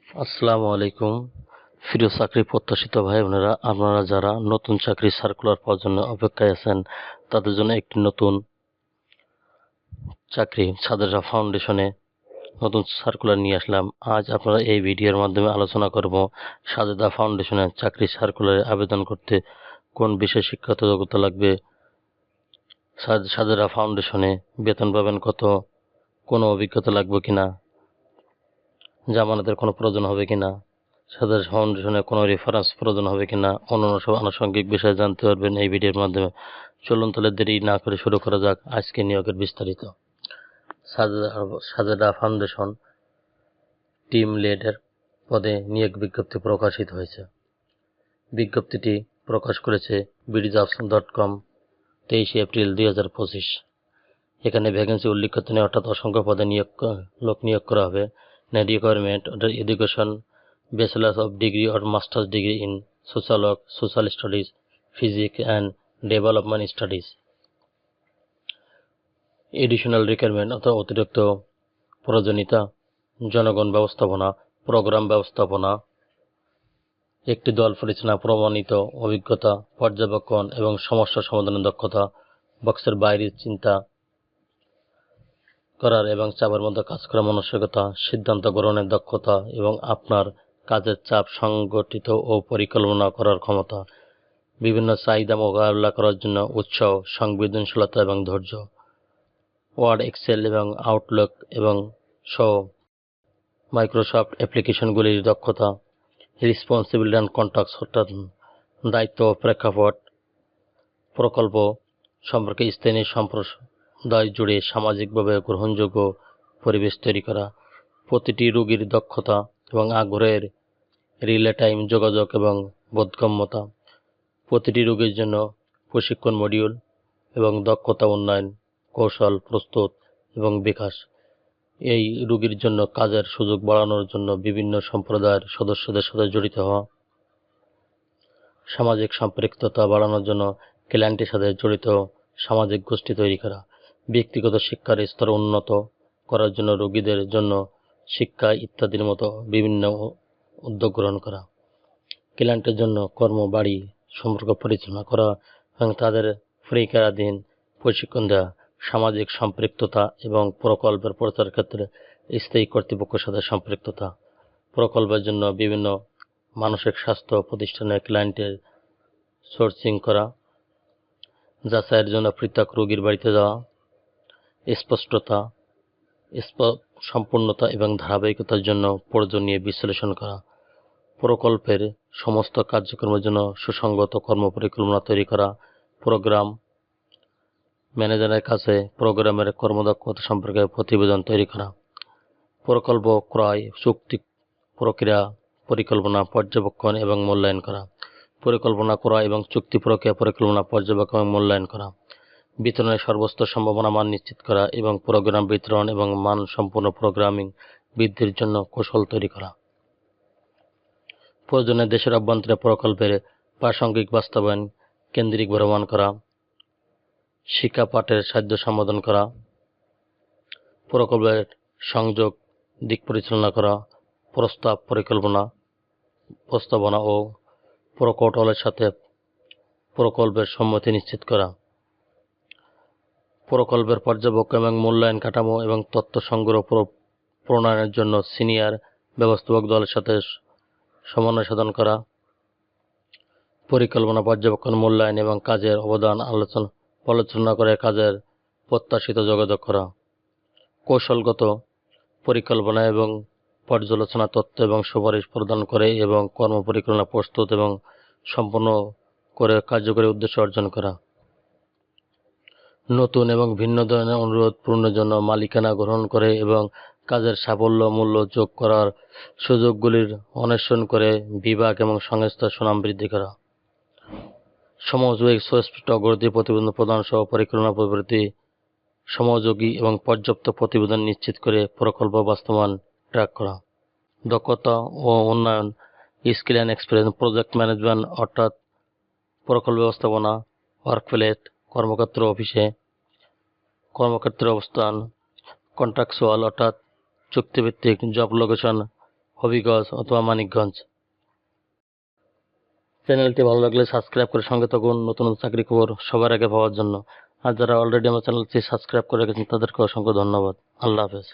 আসসালামু আলাইকুম। প্রিয় চাকরি প্রত্যাশিত ভাই বোনেরা, আপনারা যারা নতুন চাকরি সার্কুলার পাওয়ার জন্য অপেক্ষায় আছেন, তাদের জন্য একটি নতুন চাকরি সাদেরা ফাউন্ডেশনে নতুন সার্কুলার নিয়ে আসলাম। আজ আপনারা এই ভিডিওর মাধ্যমে আলোচনা করব সাজেদা ফাউন্ডেশনে চাকরি সার্কুলারে আবেদন করতে কোন বিষয়ে শিক্ষাগত যোগ্যতা লাগবে, সাজেদা ফাউন্ডেশনে বেতন পাবেন কত, কোনো অভিজ্ঞতা লাগবে কিনা, জামানতের কোনো প্রয়োজন হবে কিনা, সাদের ফাউন্ডেশনে কোনো রেফারেন্স প্রয়োজন হবে কিনা, অন্যান্য সব আনুষঙ্গিক বিষয়ে জানতে পারবেন এই ভিডিওর মাধ্যমে। চলুন তাহলে দেরি না করে শুরু করা যাক আজকে নিয়োগের বিস্তারিত। সাজেদা ফাউন্ডেশন টিম লিডের পদে নিয়োগ বিজ্ঞপ্তি প্রকাশিত হয়েছে। বিজ্ঞপ্তিটি প্রকাশ করেছে BDjobs.com 23 এপ্রিল 2025। এখানে ভ্যাকেন্সি উল্লেখিত নেই, অর্থাৎ অসংখ্য পদে লোক নিয়োগ করা হবে। Requirement education bachelors of degree or masters degree in social work, social studies, physics and development studies. Additional requirement অর্থাৎ অতিরিক্ত প্রয়োজনীয়তা, জনগণ ব্যবস্থাপনা, প্রোগ্রাম ব্যবস্থাপনা, একটি দল পরিচালনা, প্রমাণিত অভিজ্ঞতা, পর্যবেক্ষণ এবং সমস্যা সমাধানের দক্ষতা, বক্সের বাইরে চিন্তা করার এবং চাপের মধ্যে কাজ করার মানসিকতা, সিদ্ধান্ত গ্রহণের দক্ষতা এবং আপনার কাজের চাপ সংগঠিত ও পরিকল্পনা করার ক্ষমতা, বিভিন্ন চাহিদা মোকাবেলা করার জন্য উৎসাহ, সংবেদনশীলতা এবং ধৈর্য, ওয়ার্ড, এক্সেল এবং আউটলুক এবং সহ মাইক্রোসফট অ্যাপ্লিকেশনগুলির দক্ষতা, রেসপন্সিবিলিটি অ্যান্ড কন্ট্যাক্টস অর্থাৎ দায়িত্ব, প্রেক্ষাপট, প্রকল্প সম্পর্কে স্থানীয় সম্প্রদায় জুড়ে সামাজিকভাবে গ্রহণযোগ্য পরিবেশ তৈরি করা, প্রতিটি রোগীর দক্ষতা এবং আগ্রহের রিয়েল টাইম যোগাযোগ এবং বোধগম্যতা, প্রতিটি রোগীর জন্য প্রশিক্ষণ মডিউল এবং দক্ষতা উন্নয়ন কৌশল প্রস্তুত এবং বিকাশ, এই রোগীর জন্য কাজের সুযোগ বাড়ানোর জন্য বিভিন্ন সম্প্রদায়ের সদস্যদের সাথে জড়িত হওয়া, সামাজিক সম্পৃক্ততা বাড়ানোর জন্য ক্লায়েন্টের সাথে জড়িত সামাজিক গোষ্ঠী তৈরি করা, ব্যক্তিগত শিক্ষার স্তর উন্নত করার জন্য রোগীদের জন্য শিক্ষা ইত্যাদির মতো বিভিন্ন উদ্যোগ গ্রহণ করা, ক্লায়েন্টের জন্য কর্মবাড়ি সম্পর্ক পরিচালনা করা এবং তাদের পরীক্ষাধীন প্রশিক্ষণ দেওয়া, সামাজিক সম্পৃক্ততা এবং প্রকল্পের প্রচার ক্ষেত্রে স্থায়ী কর্তৃপক্ষের সাথে সম্পৃক্ততা, প্রকল্পের জন্য বিভিন্ন মানসিক স্বাস্থ্য প্রতিষ্ঠানে ক্লায়েন্টের সোর্সিং করা, যাচাইয়ের জন্য পৃথক রোগীর বাড়িতে যাওয়া, স্পষ্টতা, সম্পূর্ণতা এবং ধারাবাহিকতার জন্য প্রয়োজনীয় বিশ্লেষণ করা, প্রকল্পের সমস্ত কার্যক্রমের জন্য সুসংগত কর্মপরিকল্পনা তৈরি করা, প্রোগ্রাম ম্যানেজারের কাছে প্রোগ্রামের কর্মদক্ষতা সম্পর্কে প্রতিবেদন তৈরি করা, প্রকল্প ক্রয় চুক্তি প্রক্রিয়া পরিকল্পনা পর্যবেক্ষণ এবং মূল্যায়ন করা, পরিকল্পনা ক্রয় এবং চুক্তি প্রক্রিয়া পরিকল্পনা পর্যবেক্ষণ এবং মূল্যায়ন করা, বিতরণের সর্বোচ্চ সম্ভাবনা মান নিশ্চিত করা এবং প্রোগ্রাম বিতরণ এবং মান সম্পূর্ণ প্রোগ্রামিং বৃদ্ধির জন্য কৌশল তৈরি করা, প্রয়োজনে দেশের অভ্যন্তরে প্রকল্পের প্রাসঙ্গিক বাস্তবায়ন কেন্দ্রিক ভ্রমণ করা, শিক্ষা পাঠের সাহায্য সম্বোধন করা, প্রকল্পের সংযোগ দিক পরিচালনা করা, প্রস্তাব পরিকল্পনা প্রস্তাবনা ও প্রকৌশলের সাথে প্রকল্পের সম্মতি নিশ্চিত করা, প্রকল্পের পর্যবেক্ষণ এবং মূল্যায়ন কাঠামো এবং তথ্য সংগ্রহ প্রণয়নের জন্য সিনিয়র ব্যবস্থাপক দলের সাথে সমন্বয় সাধন করা, পরিকল্পনা পর্যবেক্ষণ মূল্যায়ন এবং কাজের অবদান আলোচনা করে কাজের প্রত্যাশিত যোগাযোগ করা, কৌশলগত পরিকল্পনা এবং পর্যালোচনা তথ্য এবং সুপারিশ প্রদান করে এবং কর্মপরিকল্পনা প্রস্তুত এবং সম্পন্ন করে কার্যকরী উদ্দেশ্য অর্জন করা, নতুন এবং ভিন্ন ধরনের অনুরোধ পূরণের জন্য মালিকানা গ্রহণ করে এবং কাজের সাফল্য মূল্য যোগ করার সুযোগগুলির অন্বেষণ করে বিভাগ এবং সংস্থার সুনাম বৃদ্ধি করা, সমযোগী সুস্পষ্ট অগ্রগতি প্রতিবেদন প্রদান সহ পরিকল্পনা প্রবৃত্তি সমযোগী এবং পর্যাপ্ত প্রতিবেদন নিশ্চিত করে প্রকল্প বাস্তবায়ন ট্র্যাক করা, দক্ষতা ও উন্নয়ন skill and experience project management অর্থাৎ প্রকল্প ব্যবস্থাপনা, ওয়ার্কপ্লেস কর্মক্ষেত্র অফিসে কর্মক্ষেত্রে অবস্থান, কন্ট্রাকচুয়াল অর্থাৎ চুক্তিভিত্তিক জব লোকেশন হবিগঞ্জ অথবা মানিকগঞ্জ। চ্যানেলটি ভালো লাগলে সাবস্ক্রাইব করে সঙ্গে থাকুন নতুন নতুন চাকরি খবর সবার আগে পাওয়ার জন্য। আর যারা অলরেডি আমার চ্যানেলটি সাবস্ক্রাইব করে রেখেছেন তাদেরকে অসংখ্য ধন্যবাদ। আল্লাহ হাফেজ।